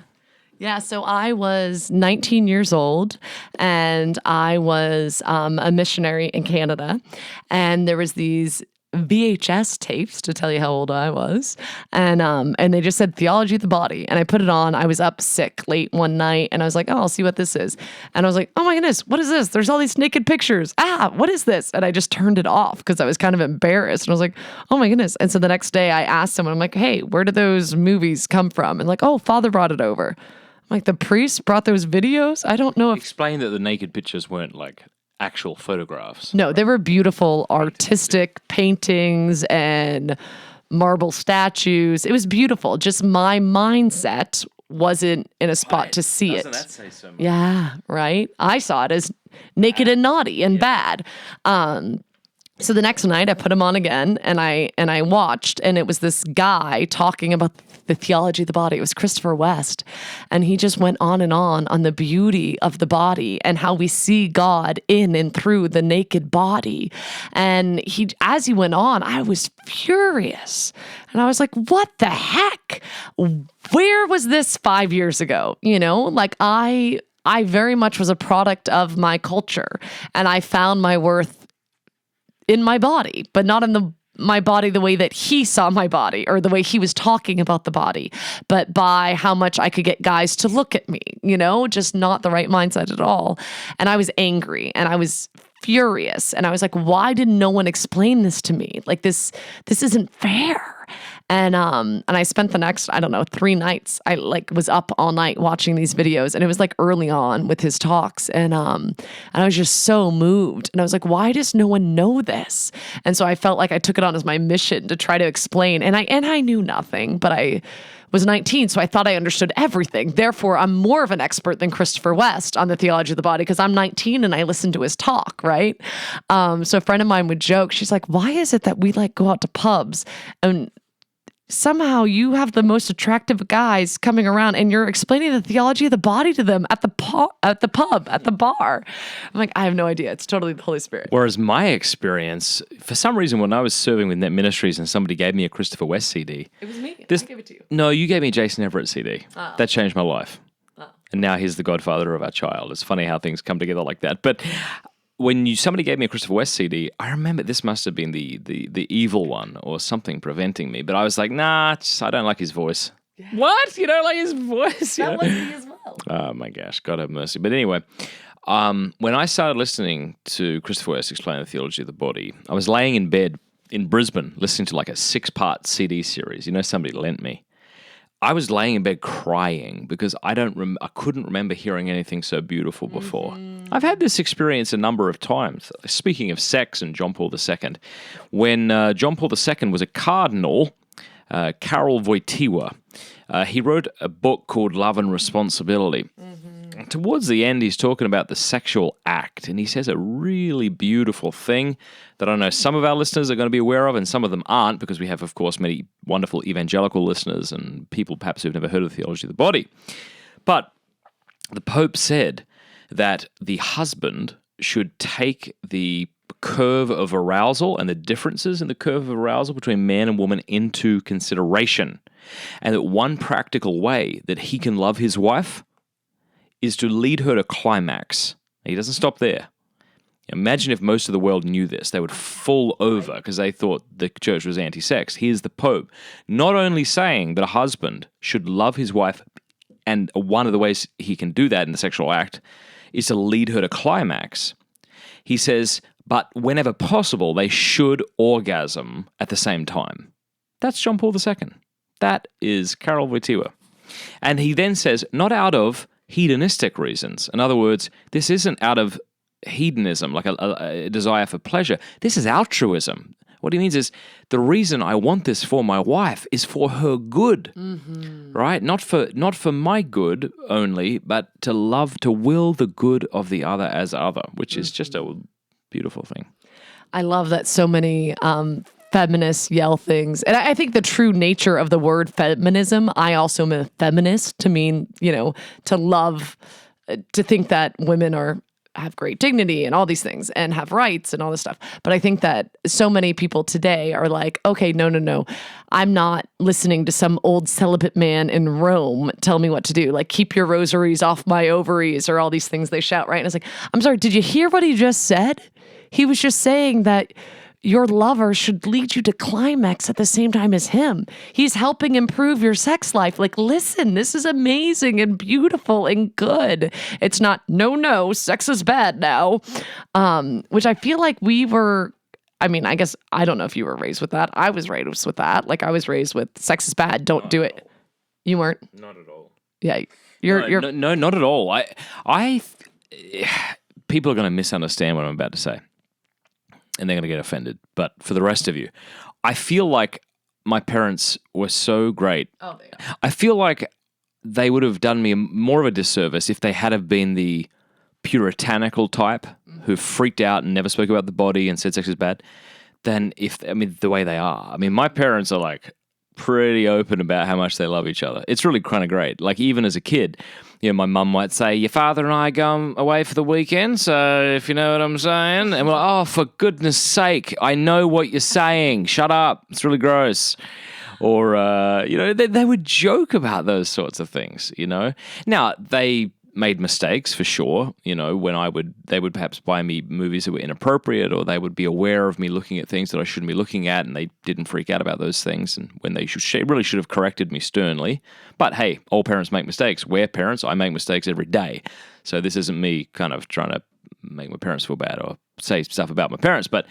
Yeah, so I was 19 years old, and I was a missionary in Canada, and there was these VHS tapes to tell you how old I was, and they just said Theology of the Body, and I put it on. I was up sick late one night, and I was like, oh, I'll see what this is, and I was like, oh my goodness, what is this? There's all these naked pictures. What is this? And I just turned it off because I was kind of embarrassed, and I was like, oh my goodness. And so the next day I asked someone, I'm like, hey, where did those movies come from? And like, oh, Father brought it over. I'm like, the priest brought those videos? I don't know if... Explain that the naked pictures weren't like actual photographs. No, they were beautiful artistic paintings and marble statues. It was beautiful. Just my mindset wasn't in a spot to see it. Doesn't that say so much? Yeah, right? I saw it as naked and naughty and bad. So the next night I put him on again, and I watched, and it was this guy talking about the theology of the body. It was Christopher West, and he just went on the beauty of the body and how we see God in and through the naked body. And as he went on, I was furious, and I was like, "What the heck? Where was this 5 years ago?" Like I very much was a product of my culture, and I found my worth in my body, but not in my body the way that he saw my body or the way he was talking about the body, but by how much I could get guys to look at me, just not the right mindset at all. And I was angry and I was furious, and I was like, why did no one explain this to me? Like this isn't fair. And I spent the next, 3 nights. I was up all night watching these videos, and it was like early on with his talks. And I was just so moved. And I was like, why does no one know this? And so I felt like I took it on as my mission to try to explain. And I knew nothing, but I was 19, so I thought I understood everything. Therefore, I'm more of an expert than Christopher West on the theology of the body because I'm 19 and I listened to his talk, right? So a friend of mine would joke, she's like, why is it that we go out to pubs and somehow you have the most attractive guys coming around and you're explaining the theology of the body to them at the pub, at the bar? I'm like, I have no idea. It's totally the Holy Spirit. Whereas my experience, for some reason, when I was serving with Net Ministries and somebody gave me a Christopher West CD. It was me. I gave it to you. No, you gave me a Jason Everett CD. Oh. That changed my life. Oh. And now he's the godfather of our child. It's funny how things come together like that. But when somebody gave me a Christopher West CD, I remember this must have been the evil one or something preventing me. But I was like, nah, I don't like his voice. Yeah. What? You don't like his voice? That was me as well. Oh my gosh, God have mercy. But anyway, when I started listening to Christopher West explain the theology of the body, I was laying in bed in Brisbane listening to like a 6-part CD series. Somebody lent me. I was laying in bed crying because I couldn't remember hearing anything so beautiful before. Mm-hmm. I've had this experience a number of times. Speaking of sex and John Paul II, when John Paul II was a cardinal, Karol Wojtyła, he wrote a book called Love and Responsibility. Mm-hmm. Towards the end, he's talking about the sexual act, and he says a really beautiful thing that I know some of our listeners are going to be aware of, and some of them aren't, because we have, of course, many wonderful evangelical listeners and people perhaps who've never heard of the theology of the body. But the Pope said that the husband should take the curve of arousal and the differences in the curve of arousal between man and woman into consideration, and that one practical way that he can love his wife is to lead her to climax. He doesn't stop there. Imagine if most of the world knew this. They would fall over because they thought the church was anti-sex. Here's the Pope not only saying that a husband should love his wife, and one of the ways he can do that in the sexual act is to lead her to climax. He says, but whenever possible, they should orgasm at the same time. That's John Paul II. That is Karol Wojtyła. And he then says, not out of hedonistic reasons. In other words, this isn't out of hedonism, like a desire for pleasure. This is altruism. What he means is the reason I want this for my wife is for her good, right? Not for my good only, but to will the good of the other as other, which is just a beautiful thing. I love that so many feminists yell things. And I think the true nature of the word feminism, I also am a feminist to mean, to love, to think that women have great dignity and all these things and have rights and all this stuff. But I think that so many people today are like, okay, no. I'm not listening to some old celibate man in Rome tell me what to do. Like, keep your rosaries off my ovaries or all these things they shout, right? And it's like, I'm sorry, did you hear what he just said? He was just saying that your lover should lead you to climax at the same time as him. He's helping improve your sex life. Like, listen, this is amazing and beautiful and good. It's not, no, sex is bad now. Which I feel like I guess, I don't know if you were raised with that. I was raised with that. Like, I was raised with sex is bad, don't do it. You weren't? Not at all. Yeah. No, not at all. People are going to misunderstand what I'm about to say. And they're going to get offended. But for the rest of you, I feel like my parents were so great. Oh, they are. I feel like they would have done me more of a disservice if they had have been the puritanical type who freaked out and never spoke about the body and said sex is bad, than the way they are. I mean, my parents are like pretty open about how much they love each other. It's really kind of great. Like, even as a kid, my mum might say, your father and I go away for the weekend, so if you know what I'm saying. And we're like, oh, for goodness sake, I know what you're saying. Shut up. It's really gross. Or, they would joke about those sorts of things, Now, they made mistakes for sure, when they would perhaps buy me movies that were inappropriate, or they would be aware of me looking at things that I shouldn't be looking at, and they didn't freak out about those things, and when they really should have corrected me sternly. But hey, all parents make mistakes. We're parents. I make mistakes every day. So this isn't me kind of trying to make my parents feel bad or say stuff about my parents, but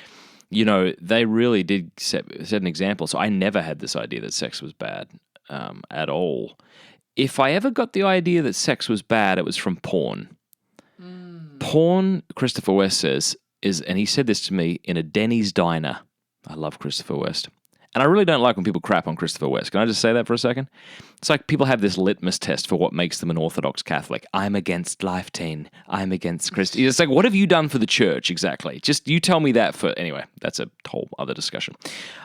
they really did set an example. So I never had this idea that sex was bad at all. If I ever got the idea that sex was bad, it was from porn. Porn, Christopher West says, and he said this to me in a Denny's diner. I love Christopher West. And I really don't like when people crap on Christopher West. Can I just say that for a second? It's like people have this litmus test for what makes them an Orthodox Catholic. I'm against Lifetine. I'm against Christ. It's like, what have you done for the church exactly? Just you tell me that anyway, that's a whole other discussion.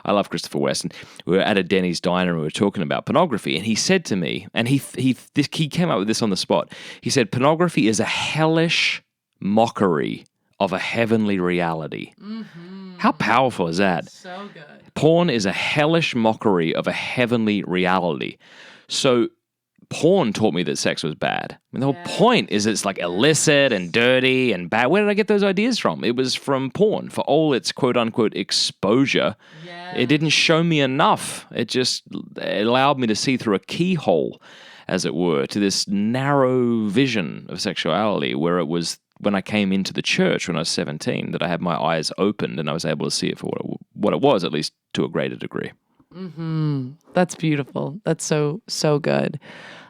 I love Christopher West. And we were at a Denny's diner and we were talking about pornography. And he said to me, and he came up with this on the spot. He said, pornography is a hellish mockery of a heavenly reality. Mm-hmm. How powerful is that? So good. Porn is a hellish mockery of a heavenly reality. So porn taught me that sex was bad. I mean, the whole point is it's like illicit and dirty and bad. Where did I get those ideas from? It was from porn. For all its quote-unquote exposure, it didn't show me enough. It allowed me to see through a keyhole, as it were, to this narrow vision of sexuality, where it was when I came into the church when I was 17 that I had my eyes opened and I was able to see it for what it was, at least to a greater degree. Mm-hmm. That's beautiful. That's so, so good.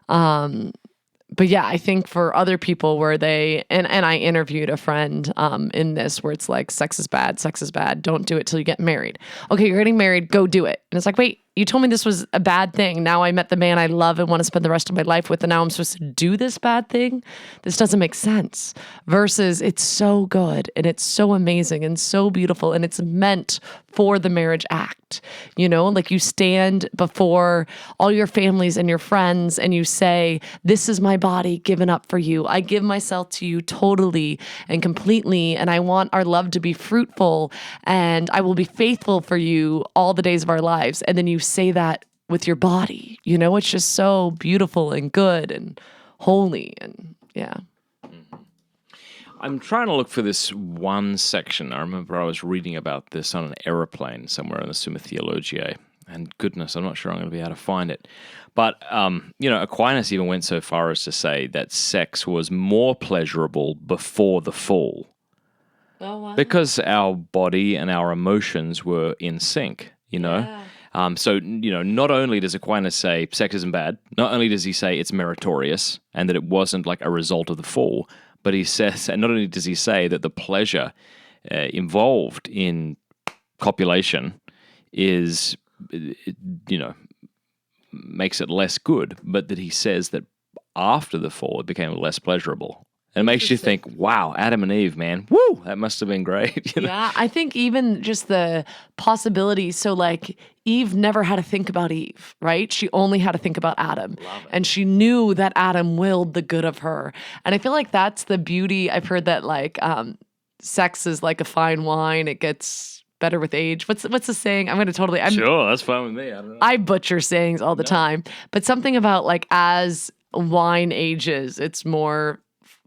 But yeah, I think for other people where and I interviewed a friend in this where it's like, sex is bad, don't do it till you get married. Okay, you're getting married, go do it. And it's like, wait, you told me this was a bad thing. Now I met the man I love and want to spend the rest of my life with, and now I'm supposed to do this bad thing? This doesn't make sense. Versus it's so good and it's so amazing and so beautiful and it's meant for the marriage act. Like you stand before all your families and your friends and you say, this is my body given up for you. I give myself to you totally and completely, and I want our love to be fruitful, and I will be faithful for you all the days of our lives. And then you say that with your body, it's just so beautiful and good and holy, and yeah. I'm trying to look for this one section. I remember I was reading about this on an aeroplane somewhere in the Summa Theologiae, and goodness, I'm not sure I'm going to be able to find it. But, Aquinas even went so far as to say that sex was more pleasurable before the fall. Oh, wow. Because our body and our emotions were in sync, So, not only does Aquinas say sex isn't bad, not only does he say it's meritorious and that it wasn't like a result of the fall, but he says, and not only does he say that the pleasure involved in copulation is, makes it less good, but that he says that after the fall it became less pleasurable. And it makes you think, wow, Adam and Eve, man, woo, that must have been great. Yeah, I think even just the possibility. So, like, Eve never had to think about Eve, right? She only had to think about Adam. And she knew that Adam willed the good of her. And I feel like that's the beauty. I've heard that, like, sex is like a fine wine. It gets better with age. What's the saying? Sure, that's fine with me. I don't know. I butcher sayings all the time. But something about, like, as wine ages, it's more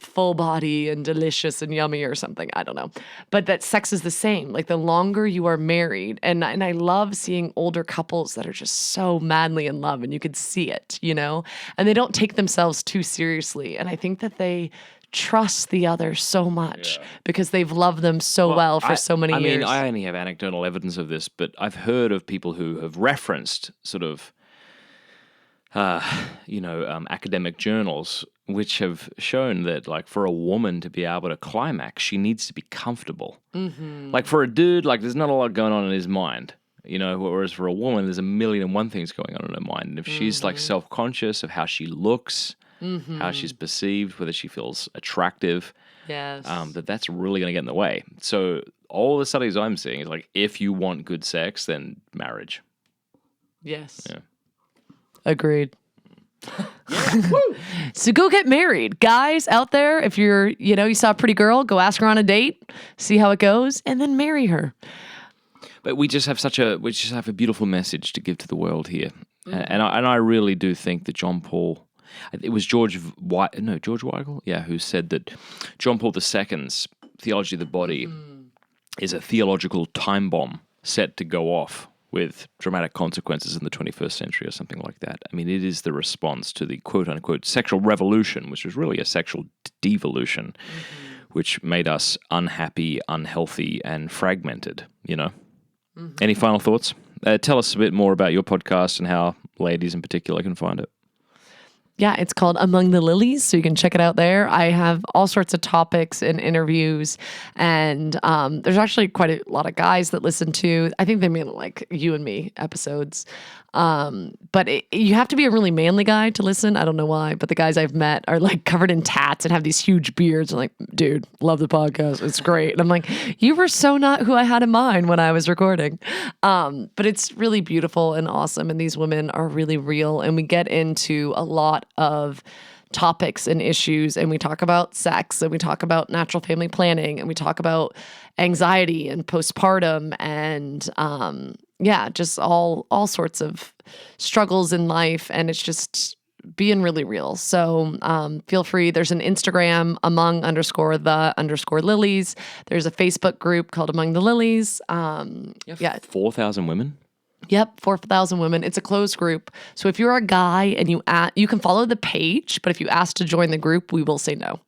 full body and delicious and yummy or something. I don't know. But that sex is the same. Like, the longer you are married, and I love seeing older couples that are just so madly in love, and you could see it, and they don't take themselves too seriously. And I think that they trust the other so much because they've loved them so well for so many years. I only have anecdotal evidence of this, but I've heard of people who have referenced sort of academic journals which have shown that, like, for a woman to be able to climax, she needs to be comfortable. Mm-hmm. Like, for a dude, like, there's not a lot going on in his mind, whereas for a woman, there's a million and one things going on in her mind. And if she's, like, self-conscious of how she looks, how she's perceived, whether she feels attractive, that's really going to get in the way. So all the studies I'm seeing is, like, if you want good sex, then marriage. Yes. Yeah. Agreed. So go get married. Guys out there, if you're, you saw a pretty girl, go ask her on a date, see how it goes, and then marry her. But we just have a beautiful message to give to the world here. And I really do think that it was George Weigel? Yeah, who said that John Paul II's Theology of the Body is a theological time bomb set to go off with dramatic consequences in the 21st century or something like that. I mean, it is the response to the quote-unquote sexual revolution, which was really a sexual devolution, which made us unhappy, unhealthy, and fragmented, Any final thoughts? Tell us a bit more about your podcast and how ladies in particular can find it. Yeah, it's called Among the Lilies, so you can check it out there. I have all sorts of topics and interviews, and there's actually quite a lot of guys that listen to. I think they mean like you and me episodes. But you have to be a really manly guy to listen. I don't know why, but the guys I've met are like covered in tats and have these huge beards. I'm like, dude, love the podcast. It's great. And I'm like, you were so not who I had in mind when I was recording. But it's really beautiful and awesome. And these women are really real. And we get into a lot of topics and issues, and we talk about sex, and we talk about natural family planning, and we talk about anxiety and postpartum, and just all sorts of struggles in life, and it's just being really real. So feel free. There's an Instagram, among_the_lilies. There's a Facebook group called Among the Lilies. 4,000 women. Yep, 4,000 women. It's a closed group. So if you're a guy and you can follow the page, but if you ask to join the group, we will say no.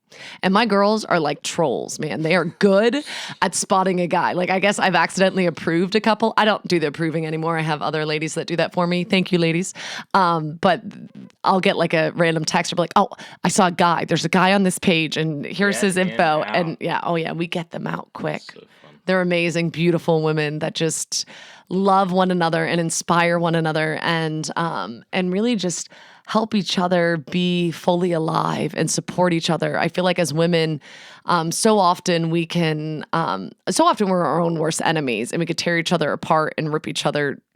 And my girls are like trolls, man. They are good at spotting a guy. Like, I guess I've accidentally approved a couple. I don't do the approving anymore. I have other ladies that do that for me. Thank you, ladies. But I'll get like a random text or be like, oh, I saw a guy. There's a guy on this page and here's his info. And we get them out quick. So they're amazing, beautiful women that just love one another and inspire one another and really just help each other be fully alive and support each other. I feel like as women, so often we're our own worst enemies, and we could tear each other apart and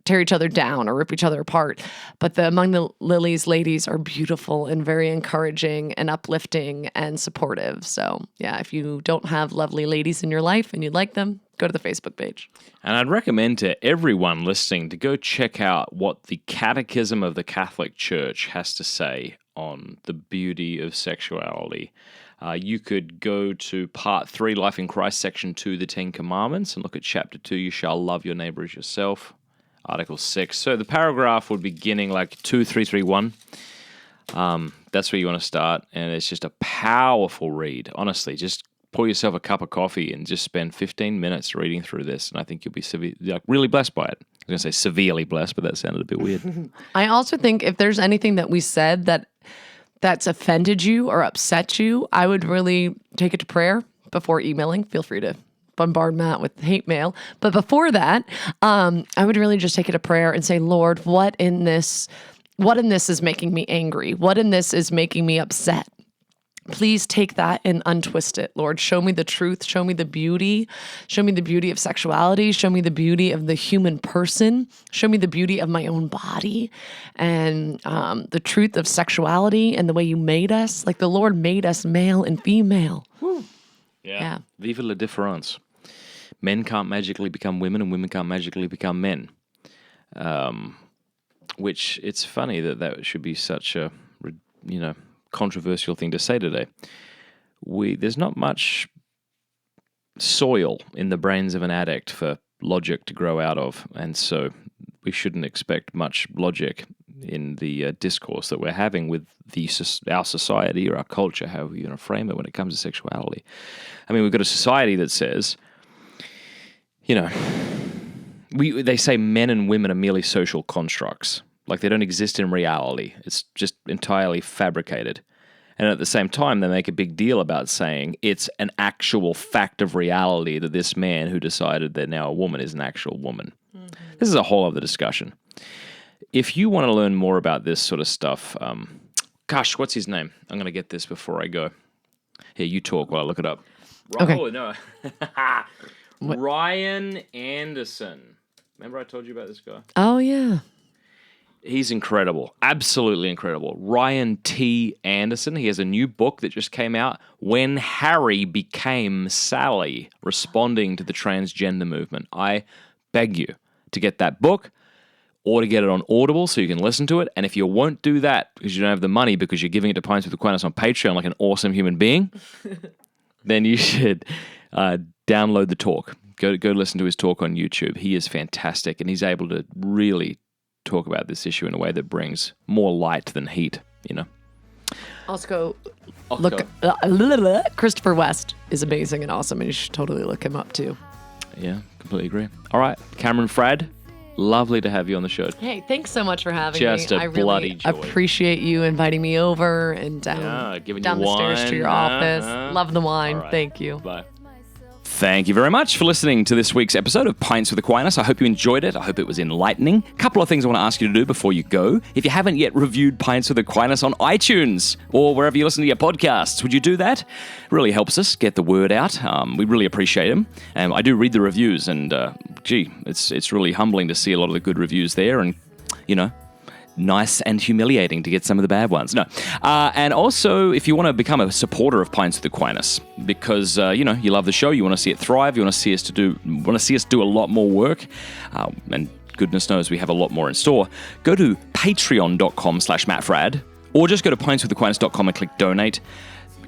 tear each other down or rip each other apart. But the Among the Lilies ladies are beautiful and very encouraging and uplifting and supportive. So yeah, if you don't have lovely ladies in your life and you'd like them, go to the Facebook page. And I'd recommend to everyone listening to go check out what the Catechism of the Catholic Church has to say on the beauty of sexuality. You could go to Part 3, Life in Christ, Section 2, the 10 Commandments, and look at Chapter 2, You Shall Love Your Neighbor as Yourself. Article 6. So the paragraph would be beginning like 2331. That's where you want to start, and it's just a powerful read. Honestly, just pour yourself a cup of coffee and just spend 15 minutes reading through this, and I think you'll be really blessed by it. was going to say severely blessed, but that sounded a bit weird. I also think if there's anything that we said that's offended you or upset you, I would really take it to prayer before emailing. Feel free to bombard Matt with hate mail. But before that, I would really just take it to prayer and say, Lord, what in this is making me angry? What in this is making me upset? Please take that and untwist it, Lord. Show me the truth. Show me the beauty. Show me the beauty of sexuality. Show me the beauty of the human person. Show me the beauty of my own body and the truth of sexuality and the way you made us. Like the Lord made us male and female. Woo. Yeah. Vive la différence. Men can't magically become women and women can't magically become men. Which it's funny that should be such a, controversial thing to say today. There's not much soil in the brains of an addict for logic to grow out of, and so we shouldn't expect much logic in the discourse that we're having with our society or our culture, however you want to frame it, when it comes to sexuality. I mean, we've got a society that says, they say men and women are merely social constructs. Like they don't exist in reality. It's just entirely fabricated. And at the same time, they make a big deal about saying it's an actual fact of reality that this man who decided they're now a woman is an actual woman. Mm-hmm. This is a whole other discussion. If you want to learn more about this sort of stuff, what's his name? I'm going to get this before I go. Here, you talk while I look it up. Okay. Oh, no. Ryan Anderson. Remember I told you about this guy? Oh, yeah. He's incredible. Absolutely incredible. Ryan T. Anderson. He has a new book that just came out, When Harry Became Sally, responding to the transgender movement. I beg you to get that book or to get it on Audible so you can listen to it. And if you won't do that because you don't have the money because you're giving it to Pints with Aquinas on Patreon like an awesome human being, then you should download the talk. Go listen to his talk on YouTube. He is fantastic, and he's able to really talk about this issue in a way that brings more light than heat, Also, look, Christopher West is amazing and awesome, and you should totally look him up too. Yeah, completely agree. All right, Cameron Fradd, lovely to have you on the show. Hey, thanks so much for having me. I bloody joy. Appreciate you inviting me over and down the stairs to your office. Love the wine. Right. Thank you. Bye. Thank you very much for listening to this week's episode of Pints with Aquinas. I hope you enjoyed it. I hope it was enlightening. A couple of things I want to ask you to do before you go. If you haven't yet reviewed Pints with Aquinas on iTunes or wherever you listen to your podcasts, would you do that? It really helps us get the word out. We really appreciate them. I do read the reviews, and it's really humbling to see a lot of the good reviews there, and nice and humiliating to get some of the bad ones. No. And also, if you want to become a supporter of Pints with Aquinas, because, you love the show, you want to see it thrive, you want to see us do a lot more work, and goodness knows we have a lot more in store, go to patreon.com/MattFradd, or just go to pintswithaquinas.com and click donate.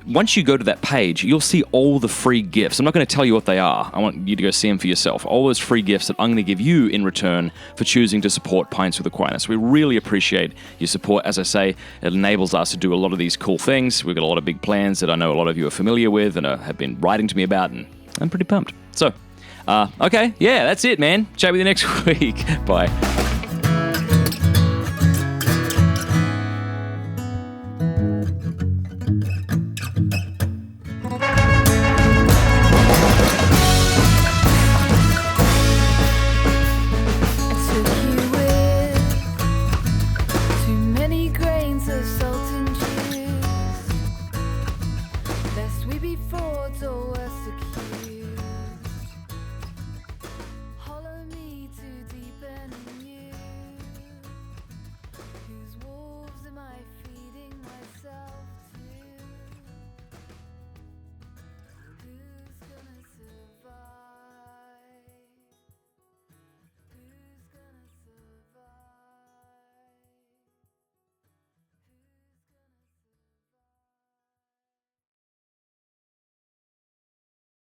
Once you go to that page, you'll see all the free gifts. I'm not going to tell you what they are. I want you to go see them for yourself. All those free gifts that I'm going to give you in return for choosing to support Pints with Aquinas. We really appreciate your support. As I say, it enables us to do a lot of these cool things. We've got a lot of big plans that I know a lot of you are familiar with and have been writing to me about, and I'm pretty pumped. So, okay, yeah, that's it, man. Chat with you next week. Bye.